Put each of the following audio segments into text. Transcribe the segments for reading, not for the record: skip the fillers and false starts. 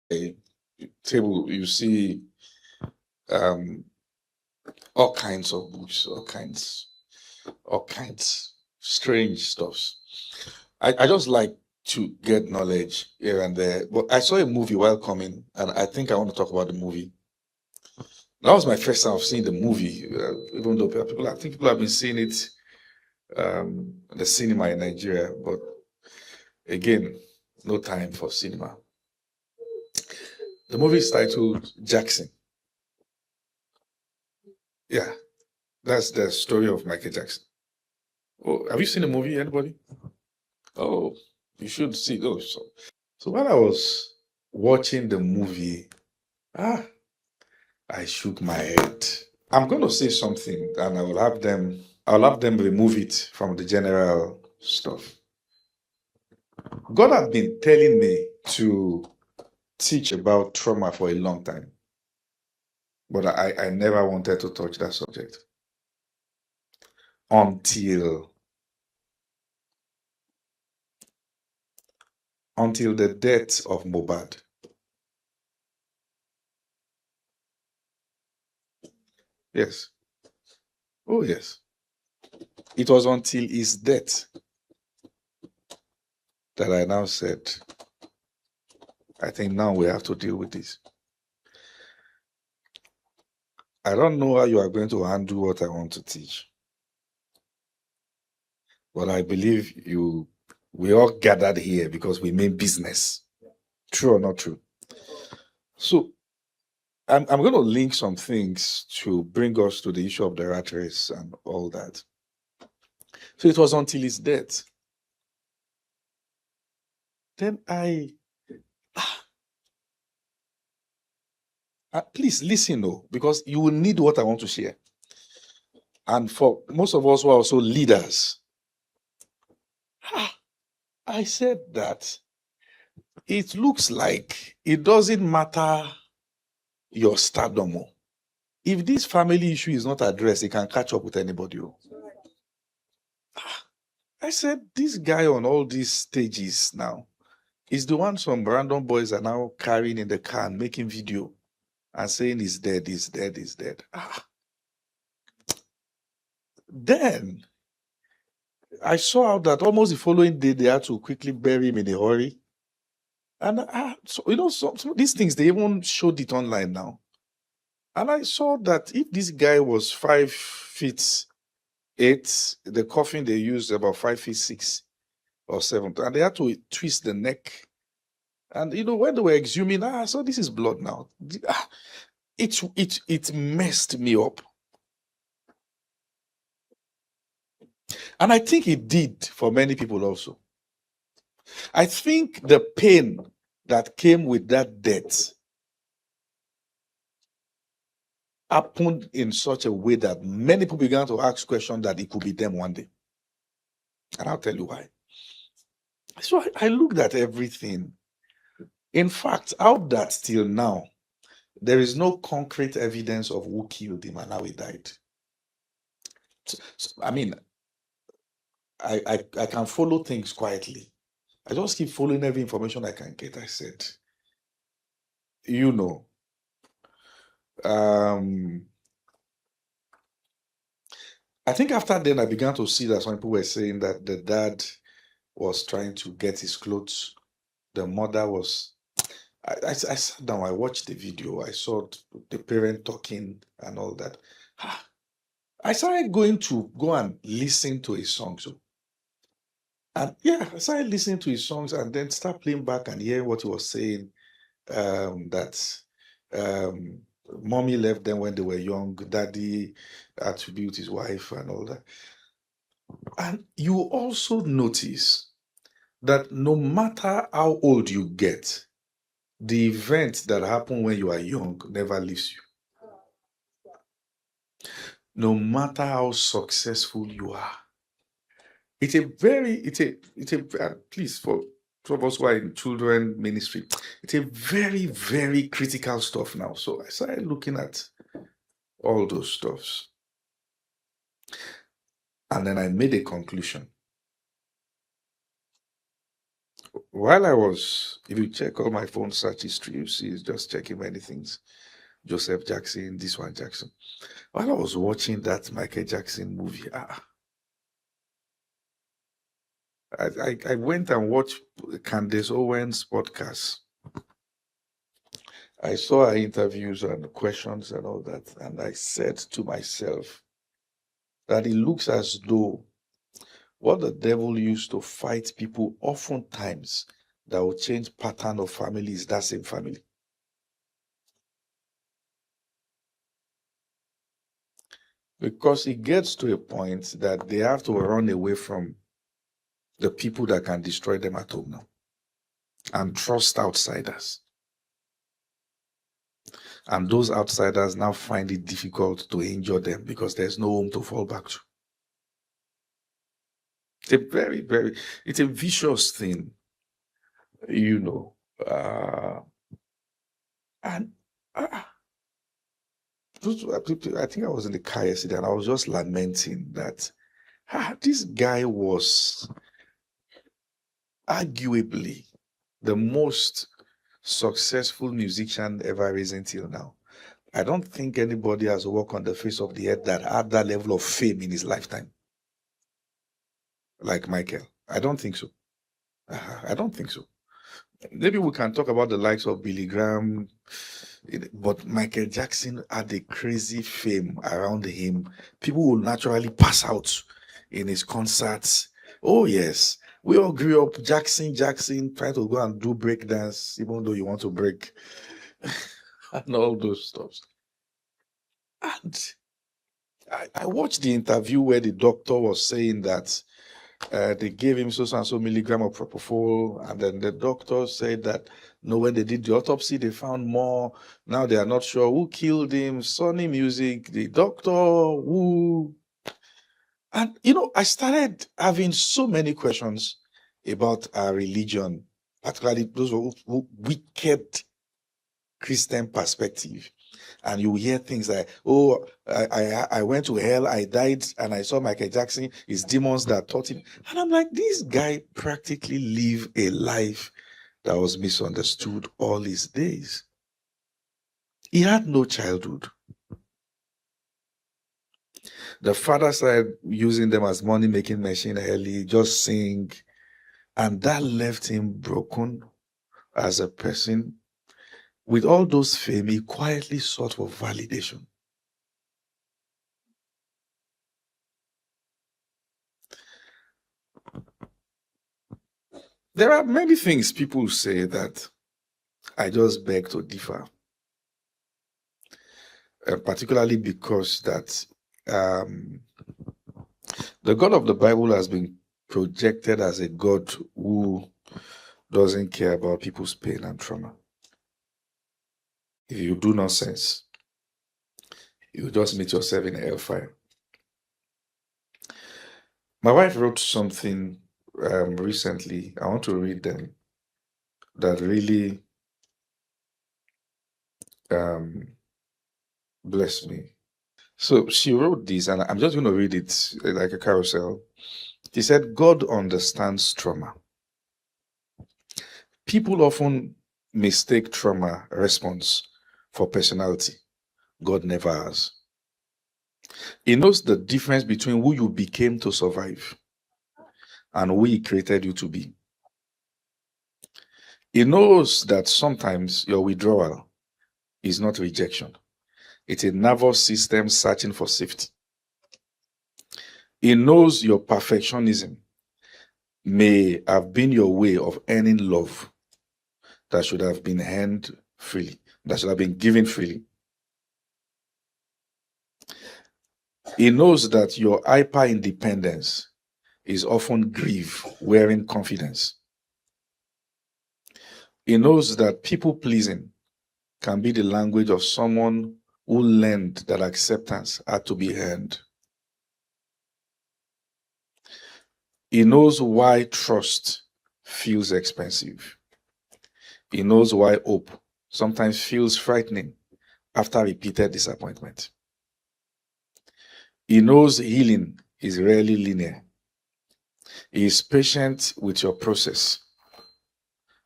table, you see um, all kinds of books, all kinds strange stuffs. I just like to get knowledge here and there. But I saw a movie while coming, and I think I want to talk about the movie. That was my first time of seeing the movie, even though I think people have been seeing it in the cinema in Nigeria, but again, no time for cinema. The movie is titled Jackson. Yeah, that's the story of Michael Jackson. Oh, have you seen the movie, anybody? Oh, you should see those. So while I was watching the movie, I shook my head. I'm going to say something, and I'll have them remove it from the general stuff. God had been telling me to teach about trauma for a long time, but I never wanted to touch that subject until the death of Mohbad. Yes. Oh, yes. It was until his death that I now said, I think now we have to deal with this. I don't know how you are going to handle what I want to teach, but I believe we all gathered here because we mean business. True or not true? So I'm going to link some things to bring us to the issue of the rat race and all that. So it was until his death. Then please listen, though, because you will need what I want to share. And for most of us who are also leaders, I said that it looks like it doesn't matter your stardom. If this family issue is not addressed, it can catch up with anybody. I said, this guy on all these stages now is the one some random boys are now carrying in the car and making video and saying he's dead, he's dead, he's dead. Then I saw out that almost the following day they had to quickly bury him in a hurry. And so, some of these things, they even showed it online now. And I saw that if this guy was 5'8", the coffin they used about 5'6" or 7, and they had to twist the neck. And when they were exhuming, so this is blood now. It messed me up. And I think it did for many people also. I think the pain that came with that death happened in such a way that many people began to ask questions that it could be them one day. And I'll tell you why. So I looked at everything. In fact, out that till now, there is no concrete evidence of who killed him and how he died. I mean, I can follow things quietly. I just keep following every information I can get. I said, I think after then I began to see that some people were saying that the dad was trying to get his clothes. The mother was. I sat down, I watched the video, I saw the parent talking and all that. I started going to go and listen to his songs. And I started listening to his songs and then start playing back and hearing what he was saying. That mommy left them when they were young, daddy attribute his wife and all that. And you also notice that no matter how old you get, the events that happen when you are young never leaves you. No matter how successful you are. Please, for some of us who are in children ministry, it's a very, very critical stuff now. So I started looking at all those stuffs. And then I made a conclusion. while I was, if you check all my phone search history, you see it's just checking many things. Joseph Jackson, this one Jackson. While I was watching that Michael Jackson movie, I went and watched Candace Owens' podcast. I saw her interviews and questions and all that, and I said to myself that it looks as though what the devil used to fight people oftentimes that will change pattern of family is that same family. Because it gets to a point that they have to run away from the people that can destroy them at home now and trust outsiders. And those outsiders now find it difficult to injure them because there's no home to fall back to. It's a it's a vicious thing, you know. And I think I was in the car yesterday and I was just lamenting that this guy was arguably the most successful musician ever risen till now. I don't think anybody has walked on the face of the earth that had that level of fame in his lifetime. Like Michael. I don't think so. I don't think so. Maybe we can talk about the likes of Billy Graham, but Michael Jackson had a crazy fame around him. People will naturally pass out in his concerts. Oh, yes. We all grew up Jackson, trying to go and do breakdance, even though you want to break and all those stuff. And I watched the interview where the doctor was saying that they gave him so and so milligram of propofol, and then the doctor said that no, when they did the autopsy, they found more. Now they are not sure who killed him. Sonny Music, the doctor, who. And I started having so many questions about our religion, particularly those who wicked Christian perspective. And you hear things like, oh, I went to hell, I died, and I saw Michael Jackson, it's demons that taught him. And I'm like, this guy practically lived a life that was misunderstood all his days. He had no childhood. The father started using them as money-making machine early, just sing. And that left him broken as a person. With all those fame, he quietly sought for validation. There are many things people say that I just beg to differ. Particularly because that the God of the Bible has been projected as a God who doesn't care about people's pain and trauma. If you do nonsense, you just meet yourself in a hellfire. My wife wrote something recently. I want to read them. That really blessed me. So she wrote this, and I'm just going to read it like a carousel. She said, God understands trauma. People often mistake trauma response for personality. God never has. He knows the difference between who you became to survive and who He created you to be. He knows that sometimes your withdrawal is not rejection. It's a nervous system searching for safety. He knows your perfectionism may have been your way of earning love that should have been earned freely, that should have been given freely. He knows that your hyper-independence is often grief wearing confidence. He knows that people-pleasing can be the language of someone who learned that acceptance had to be earned. He knows why trust feels expensive. He knows why hope sometimes feels frightening after repeated disappointment. He knows healing is rarely linear. He is patient with your process.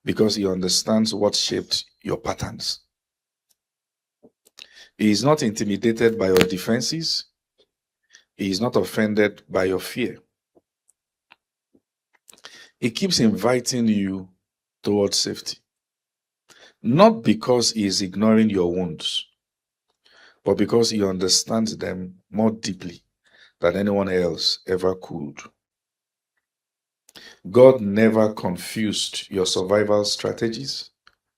because he understands what shaped your patterns. He is not intimidated by your defenses. He is not offended by your fear. He keeps inviting you towards safety. Not because he is ignoring your wounds, but because he understands them more deeply than anyone else ever could. God never confused your survival strategies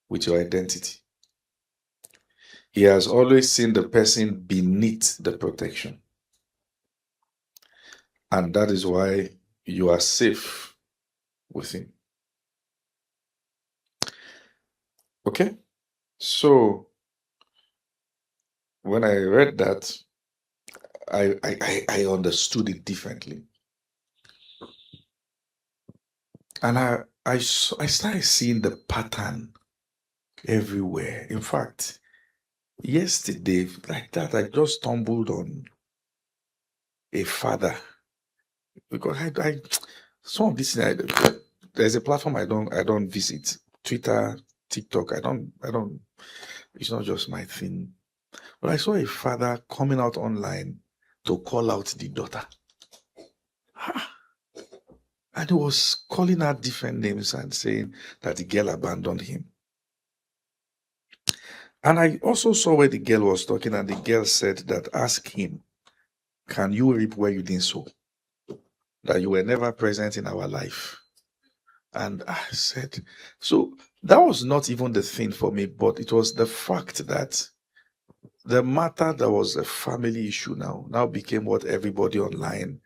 with your identity. He has always seen the person beneath the protection. And that is why you are safe with him. Okay? So when I read that, I understood it differently. And I started seeing the pattern everywhere. In fact, yesterday, like that, I just stumbled on a father because I some of this there's a platform I don't visit. Twitter, TikTok, I don't it's not just my thing. But I saw a father coming out online to call out the daughter. And he was calling out different names and saying that the girl abandoned him. And I also saw where the girl was talking, and the girl said that ask him, can you reap where you didn't sow? That you were never present in our life. And I said, so that was not even the thing for me, but it was the fact that the matter that was a family issue now became what everybody online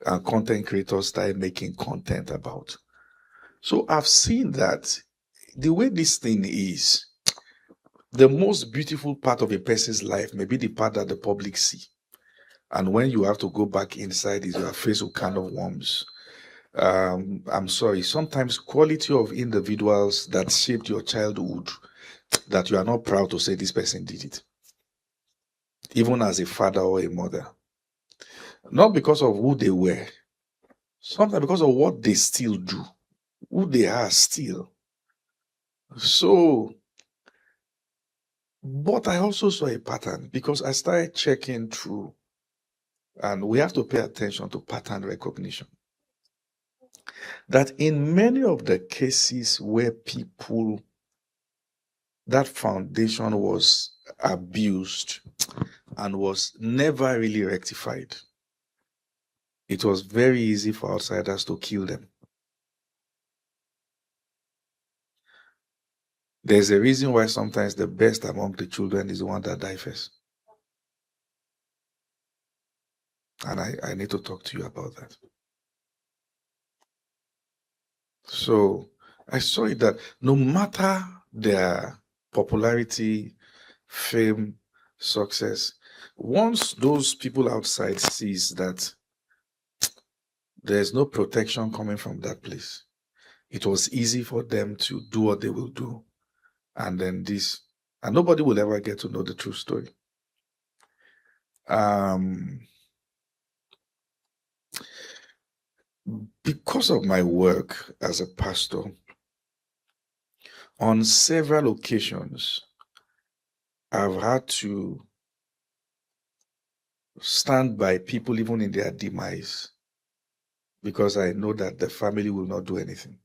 and content creators started making content about. So I've seen that the way this thing is, the most beautiful part of a person's life may be the part that the public see. And when you have to go back inside, is you are faced with kind of worms. I'm sorry, sometimes quality of individuals that shaped your childhood that you are not proud to say this person did it, even as a father or a mother. Not because of who they were, sometimes because of what they still do, who they are still. So, but I also saw a pattern because I started checking through, and we have to pay attention to pattern recognition. That in many of the cases where people, that foundation was abused and was never really rectified, it was very easy for outsiders to kill them. There's a reason why sometimes the best among the children is the one that die first. And I need to talk to you about that. So I saw it that no matter their popularity, fame, success, once those people outside sees that there's no protection coming from that place, it was easy for them to do what they will do. And then and nobody will ever get to know the true story. Because of my work as a pastor, on several occasions, I've had to stand by people even in their demise because I know that the family will not do anything.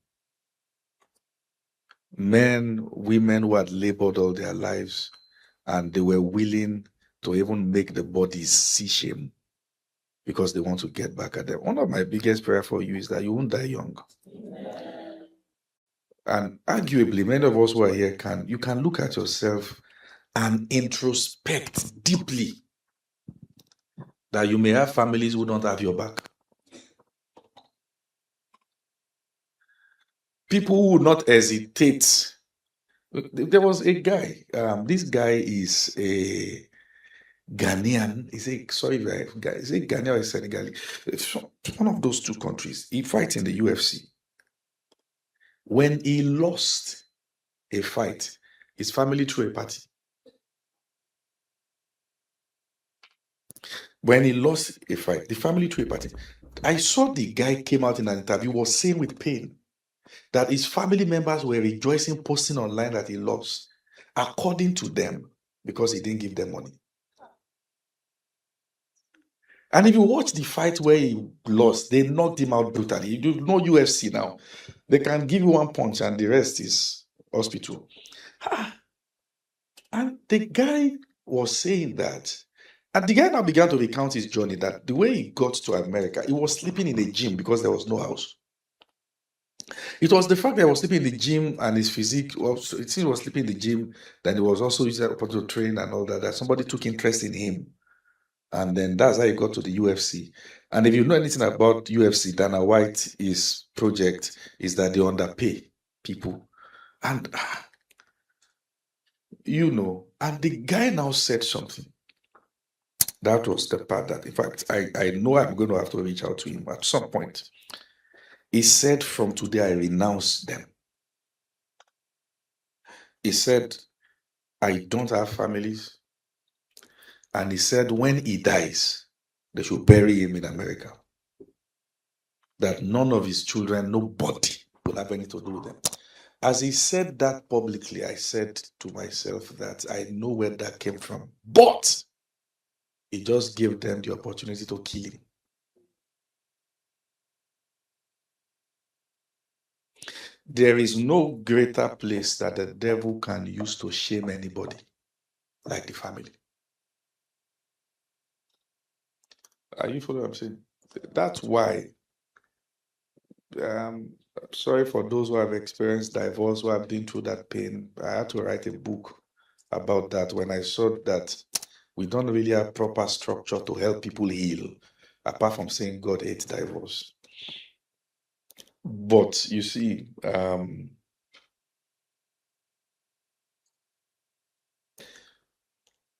Men, women who had labored all their lives and they were willing to even make the bodies see shame because they want to get back at them. One of my biggest prayer for you is that you won't die young. And arguably, many of us who are here you can look at yourself and introspect deeply that you may have families who don't have your back. People who would not hesitate. There was a guy, this guy is a Ghanaian. Is a Ghanaian or a Senegalese? It's one of those two countries. He fights in the UFC. When he lost a fight, his family threw a party. When he lost a fight, the family threw a party. I saw the guy came out in an interview, was saying with pain that his family members were rejoicing, posting online that he lost, according to them, because he didn't give them money. And if you watch the fight where he lost, they knocked him out brutally. You know UFC now. They can give you one punch and the rest is hospital. And the guy was saying that, and the guy now began to recount his journey, that the way he got to America, he was sleeping in a gym because there was no house. It was the fact that he was sleeping in the gym and his physique, also, it seems he was sleeping in the gym, that he was also using to train and all that somebody took interest in him. And then that's how he got to the UFC. And if you know anything about UFC, Dana White's project is that they underpay people. And and the guy now said something. That was the part that, in fact, I know I'm going to have to reach out to him at some point. He said, from today, I renounce them. He said, I don't have families. And he said, when he dies, they should bury him in America. That none of his children, nobody will have anything to do with them. As he said that publicly, I said to myself that I know where that came from. But he just gave them the opportunity to kill him. There is no greater place that the devil can use to shame anybody like the family. Are you following what I'm saying? That's why, sorry for those who have experienced divorce, who have been through that pain. I had to write a book about that when I saw that we don't really have proper structure to help people heal, apart from saying God hates divorce. But you see,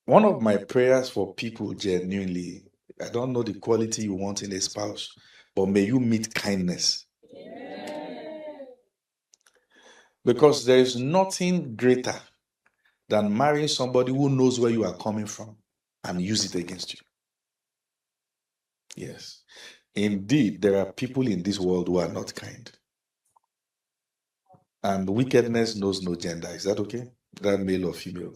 one of my prayers for people genuinely, I don't know the quality you want in a spouse, but may you meet kindness. Because there is nothing greater than marrying somebody who knows where you are coming from and use it against you. Yes. Indeed, there are people in this world who are not kind. And wickedness knows no gender. Is that okay? That male or female.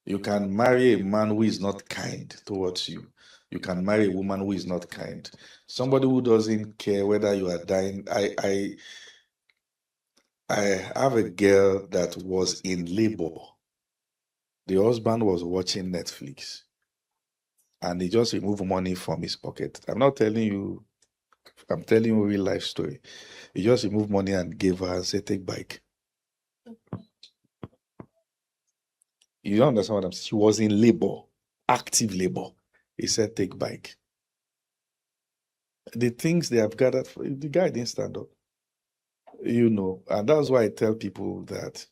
You can marry a man who is not kind towards you. You can marry a woman who is not kind. Somebody who doesn't care whether you are dying. I have a girl that was in labor. The husband was watching Netflix and he just removed money from his pocket. I'm not telling you, I'm telling you a real life story. He just removed money and gave her and said, take bike. You don't understand what I'm saying? She was in labor, active labor. He said, take bike. The things they have gathered, the guy didn't stand up. And that's why I tell people that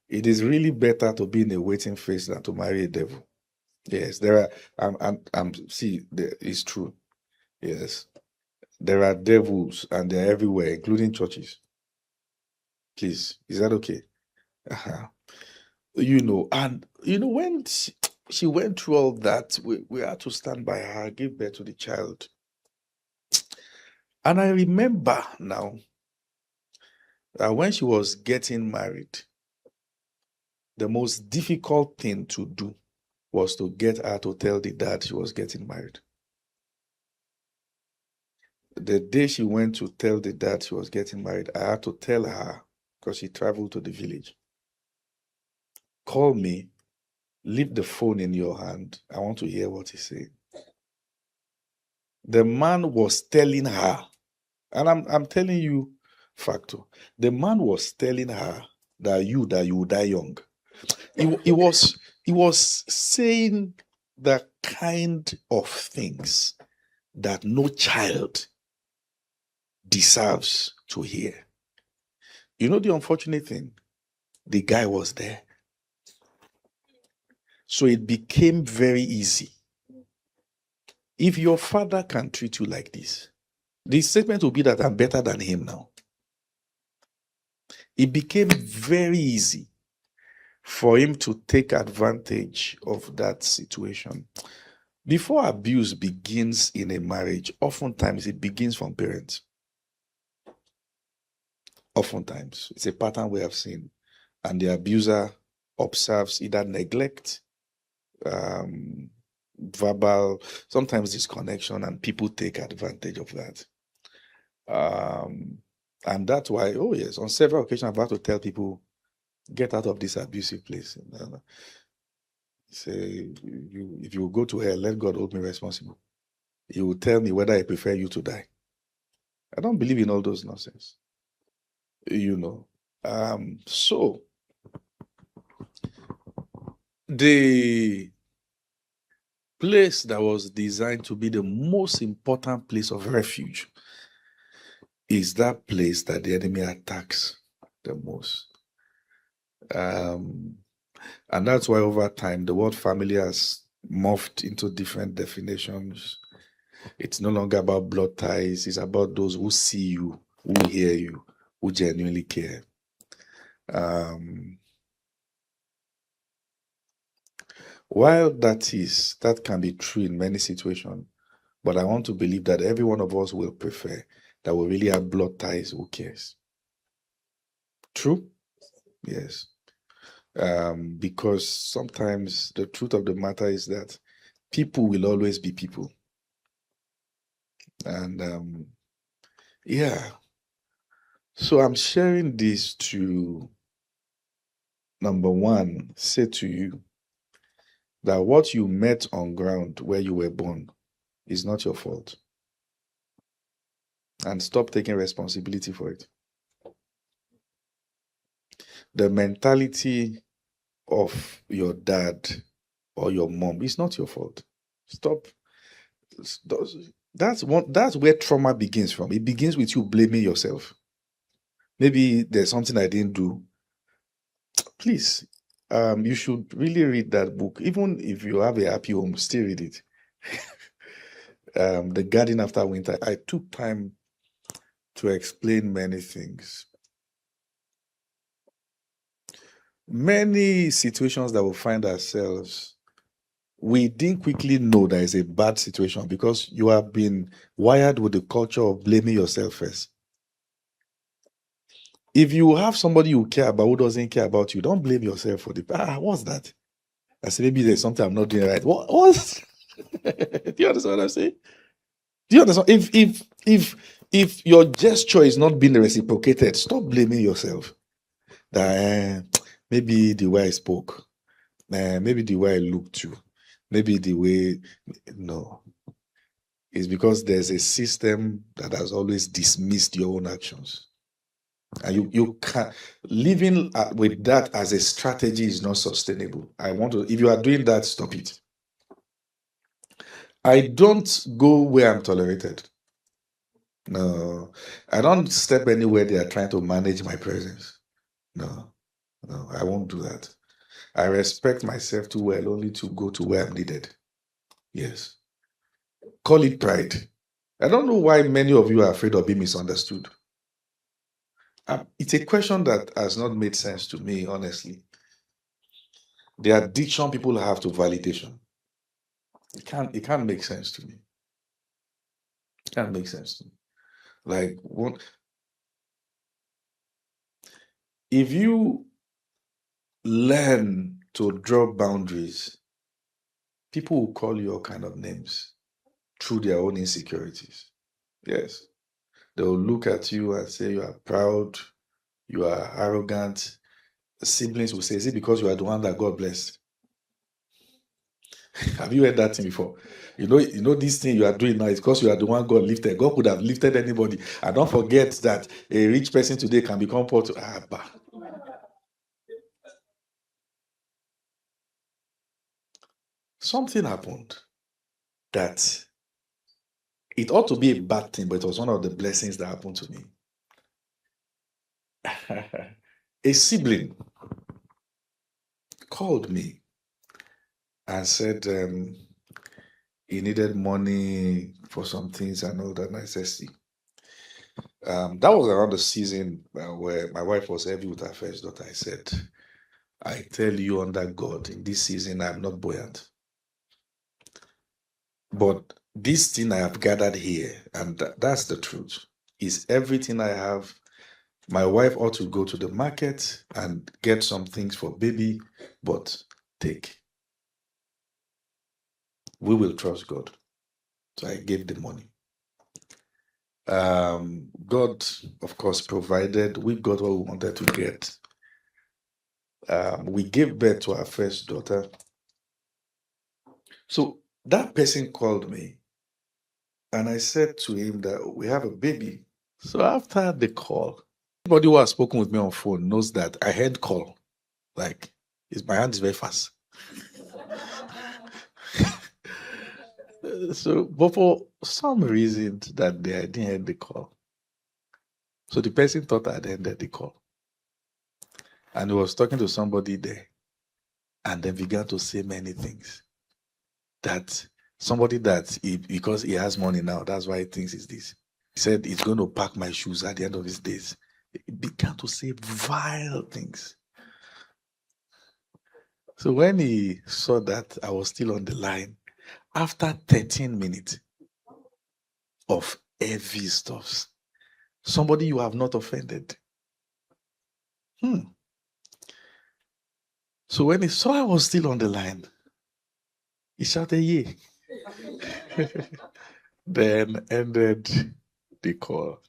it is really better to be in a waiting phase than to marry a devil. Yes, there are, it's true. Yes, there are devils and they're everywhere, including churches. Please, is that okay? Uh-huh. When she went through all that, we had to stand by her, give birth to the child. And I remember now that when she was getting married, the most difficult thing to do was to get her to tell the dad she was getting married. The day she went to tell the dad she was getting married, I had to tell her, because she traveled to the village, call me, leave the phone in your hand. I want to hear what he's saying. The man was telling her, and I'm telling you, facto, the man was telling her that you will die young. He was saying the kind of things that no child deserves to hear. You know the unfortunate thing? The guy was there. So it became very easy. If your father can treat you like this, the statement will be that I'm better than him now. It became very easy for him to take advantage of that situation. Before abuse begins in a marriage, oftentimes it begins from parents. Oftentimes, it's a pattern we have seen, and the abuser observes either neglect, verbal, sometimes disconnection, and people take advantage of that. And that's why, oh yes, on several occasions I've had to tell people, get out of this abusive place. Say, if you go to hell, let God hold me responsible. He will tell me whether I prefer you to die. I don't believe in all those nonsense. So the place that was designed to be the most important place of refuge is that place that the enemy attacks the most. And that's why over time, the word family has morphed into different definitions. It's no longer about blood ties. It's about those who see you, who hear you, who genuinely care. While that can be true in many situations, but I want to believe that every one of us will prefer that we really have blood ties who cares. True? Yes. Because sometimes the truth of the matter is that people will always be people. And yeah. So I'm sharing this to, number one, say to you that what you met on ground where you were born is not your fault. And stop taking responsibility for it. The mentality of your dad or your mom is not your fault. Stop. That's where trauma begins from. It begins with you blaming yourself. Maybe there's something I didn't do. Please, you should really read that book. Even if you have a happy home, still read it. The Garden After Winter. I took time to explain many things. Many situations that we find ourselves, we didn't quickly know that it's a bad situation because you have been wired with the culture of blaming yourself first. If you have somebody you care about who doesn't care about you, don't blame yourself for what's that? I said, maybe there's something I'm not doing right. What? Do you understand what I'm saying? Do you understand? If your gesture is not being reciprocated, stop blaming yourself. That maybe the way I spoke, maybe the way I looked you, maybe the way. No, it's because there's a system that has always dismissed your own actions. And you can't, living with that as a strategy is not sustainable. If you are doing that, stop it. I don't go where I'm tolerated. No, I don't step anywhere they are trying to manage my presence. No, I won't do that. I respect myself too well only to go to where I'm needed. Yes. Call it pride. I don't know why many of you are afraid of being misunderstood. It's a question that has not made sense to me, honestly. The addiction people have to validation. It can't make sense to me. It can't make sense to me. Like, if you learn to draw boundaries, people will call you all kind of names through their own insecurities. Yes. They will look at you and say you are proud, you are arrogant. The siblings will say, is it because you are the one that God blessed? Have you heard that thing before? You know this thing you are doing now is because you are the one God lifted. God could have lifted anybody. And don't forget that a rich person today can become poor to Something happened that it ought to be a bad thing, but it was one of the blessings that happened to me. A sibling called me and said he needed money for some things and all that. And I said, see, that was around the season where my wife was heavy with her first daughter. I said, I tell you under God, in this season, I'm not buoyant. But this thing I have gathered here, and that's the truth, is everything I have My wife ought to go to the market and get some things for baby, but take. We will trust God. So I gave the money. God, of course, provided. We got what we wanted to get. We gave birth to our first daughter. So that person called me and I said to him that we have a baby. So after the call, anybody who has spoken with me on phone knows that I heard call. Like, my hand is very fast. So, but for some reason that day, I didn't hear the call. So the person thought I'd ended the call. And he was talking to somebody there and then began to say many things. That somebody because he has money now, that's why he thinks it's this. He said he's going to pack my shoes at the end of his days. He began to say vile things. So when he saw that I was still on the line, after 13 minutes of heavy stuffs, somebody you have not offended. So when he saw I was still on the line, he shouted, "Yay!" Then ended the call.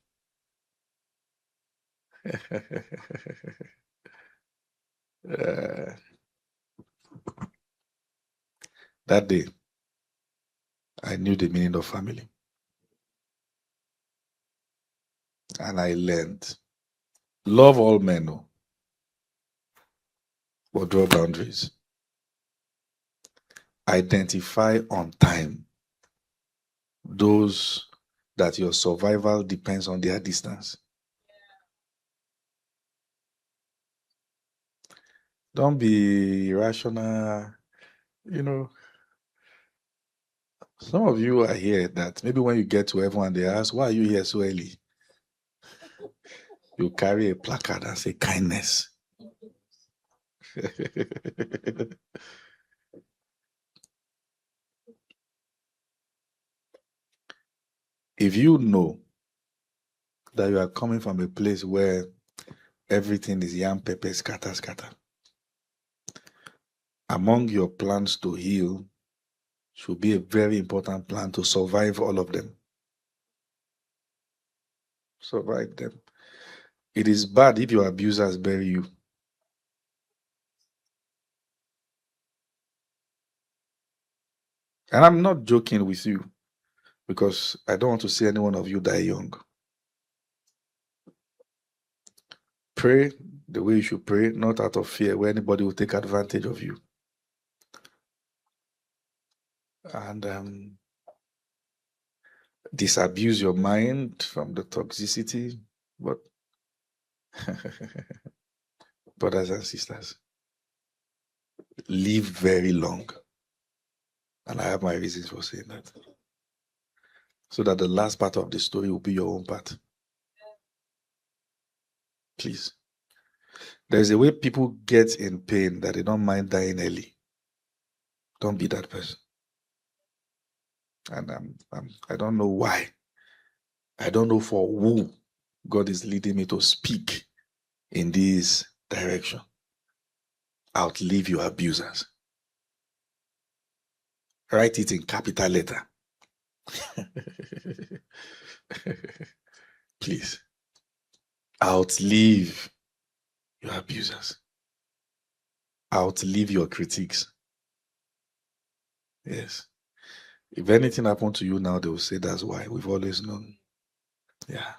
That day, I knew the meaning of family. And I learned, love all men, but draw boundaries. Identify on time those that your survival depends on their distance. Don't be irrational. Some of you are here that maybe when you get to heaven and they ask, "Why are you here so early?" You carry a placard and say, "Kindness." If you know that you are coming from a place where everything is yam, pepper, scatter, among your plans to heal should be a very important plan to survive all of them. Survive them. It is bad if your abusers bury you. And I'm not joking with you because I don't want to see any one of you die young. Pray the way you should pray, not out of fear where anybody will take advantage of you. And disabuse your mind from the toxicity. But brothers and sisters, live very long. And I have my reasons for saying that. So that the last part of the story will be your own part. Please. There's a way people get in pain that they don't mind dying early. Don't be that person. And I don't know why. I don't know for who God is leading me to speak in this direction. Outlive your abusers. Write it in capital letter. Please. Outlive your abusers. Outlive your critics. Yes. If anything happened to you now, they will say that's why. We've always known. Yeah.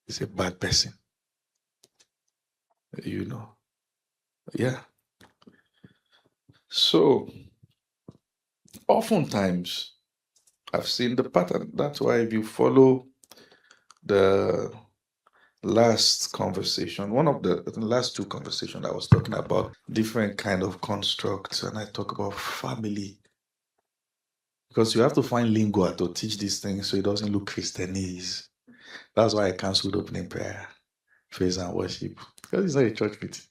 He's a bad person. Yeah. So, oftentimes, I've seen the pattern. That's why if you follow the last conversation, one of the last two conversations, I was talking about different kind of constructs, and I talk about family. Because you have to find lingo to teach these things so it doesn't look Christianese. That's why I canceled opening prayer, praise and worship. Because it's not a church meeting.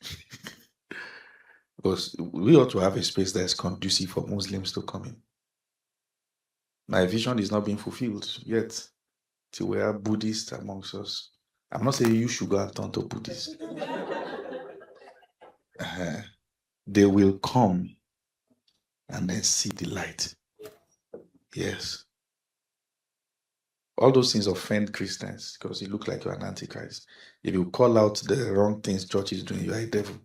Because we ought to have a space that is conducive for Muslims to come in. My vision is not being fulfilled yet, till we are Buddhists amongst us. I'm not saying you should go and turn to Buddhist. They will come and then see the light. Yes. All those things offend Christians because you look like you're an antichrist. If you call out the wrong things church is doing, you are a devil.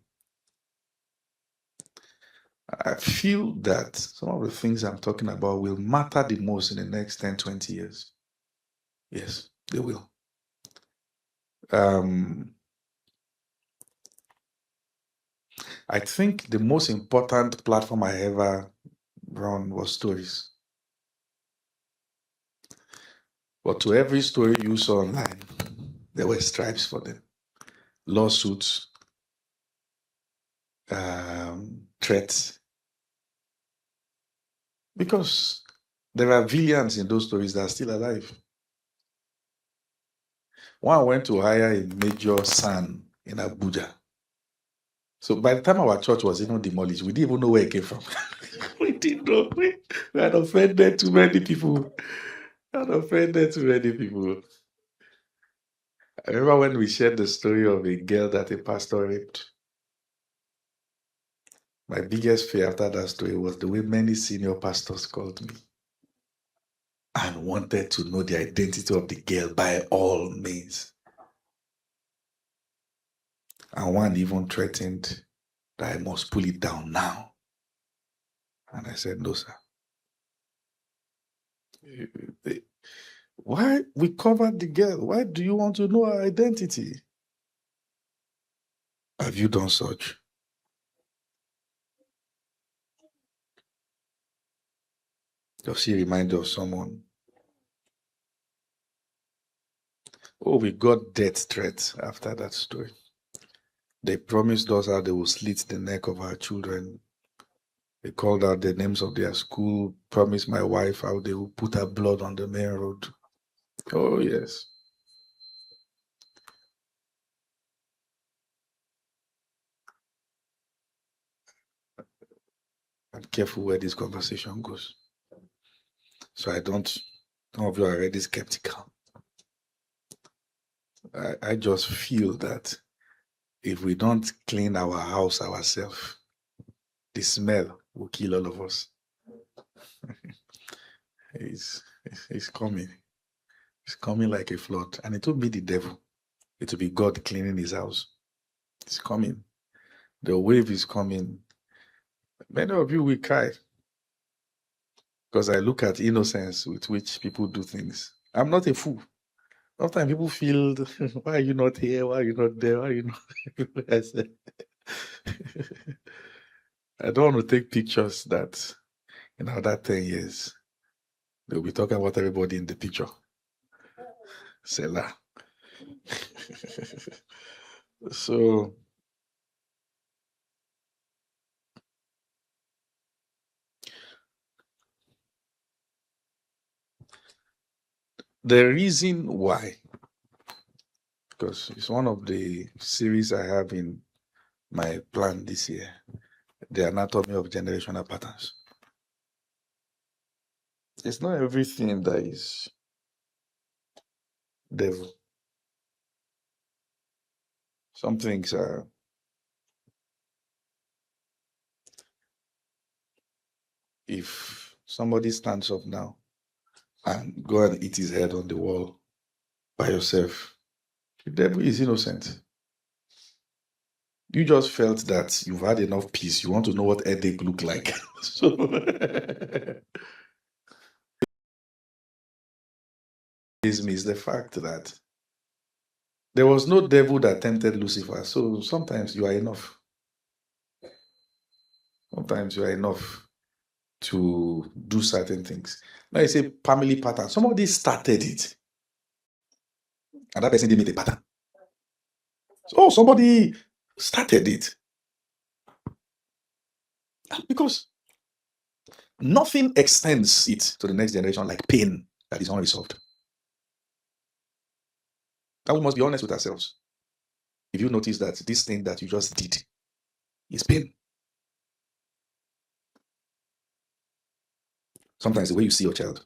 I feel that some of the things I'm talking about will matter the most in the next 10, 20 years. Yes, they will. I think the most important platform I ever run was stories. But to every story you saw online, there were stripes for them, lawsuits, threats. Because there are villains in those stories that are still alive. One went to hire a major son in Abuja. So by the time our church was even demolished, we didn't even know where it came from. We didn't know. We had offended too many people. I remember when we shared the story of a girl that a pastor raped. My biggest fear after that story was the way many senior pastors called me and wanted to know the identity of the girl by all means. And one even threatened that I must pull it down now. And I said, no, sir. Why? We covered the girl. Why do you want to know her identity? Have you done such? Does she remind you of someone? Oh, we got death threats after that story. They promised us how they will slit the neck of our children. They called out the names of their school, promised my wife how they will put her blood on the main road. Oh, yes. I'm careful where this conversation goes. So some of you are already skeptical. I just feel that if we don't clean our house ourselves, the smell will kill all of us. It's coming. It's coming like a flood. And it will be the devil. It will be God cleaning his house. It's coming. The wave is coming. Many of you will cry because I look at innocence with which people do things. I'm not a fool. Sometimes people feel, why are you not here? Why are you not there? Why are you not? I said, I don't want to take pictures that in another 10 years, they'll be talking about everybody in the picture. Selah. So, the reason why, because it's one of the series I have in my plan this year, the anatomy of generational patterns. It's not everything that is devil. Some things are. If somebody stands up now and go and hit his head on the wall by yourself, the devil is innocent. You just felt that you've had enough peace. You want to know what headache look like. So is the fact that there was no devil that tempted Lucifer. So sometimes you are enough. Sometimes you are enough to do certain things. Now you say family pattern. Somebody started it. And that person didn't make the pattern. So somebody started it. Because nothing extends it to the next generation like pain that is unresolved. And we must be honest with ourselves. If you notice that this thing that you just did is pain. Sometimes the way you see your child.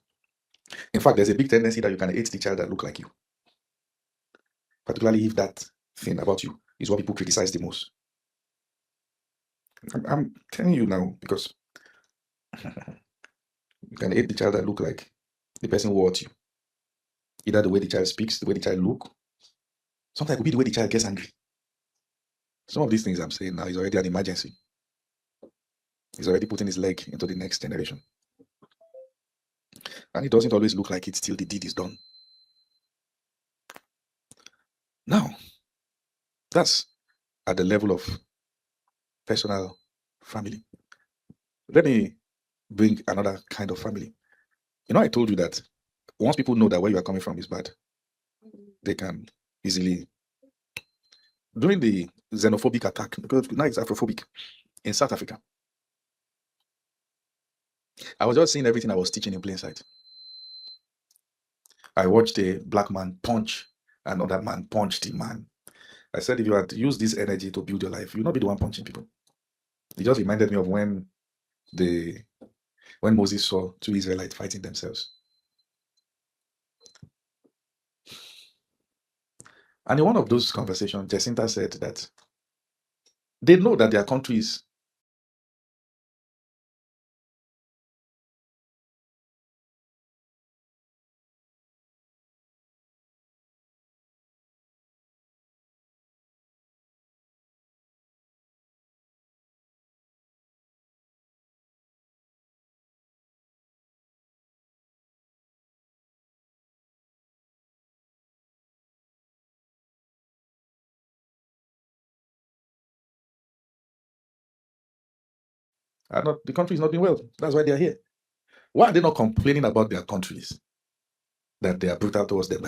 In fact, there's a big tendency that you can hate the child that look like you. particularly if that thing about you is what people criticize the most. I'm telling you now because you can hate the child that look like the person who hurt you. Either the way the child speaks, the way the child look. Sometimes it could be the way the child gets angry. Some of these things I'm saying now is already an emergency. He's already putting his leg into the next generation. And it doesn't always look like it till the deed is done. Now, that's at the level of personal family. Let me bring another kind of family. You know, I told you that once people know that where you are coming from is bad, they can easily. During the xenophobic attack, because now it's Afrophobic in South Africa, I was just seeing everything I was teaching in plain sight. I watched a black man punch another man, punch the man. I said, if you had used this energy to build your life, you'll not be the one punching people. It just reminded me of when Moses saw two Israelites fighting themselves. And in one of those conversations, Jacinta said that they know that their countries are not, the country is not doing well. That's why they are here. Why are they not complaining about their countries? That they are brutal towards them.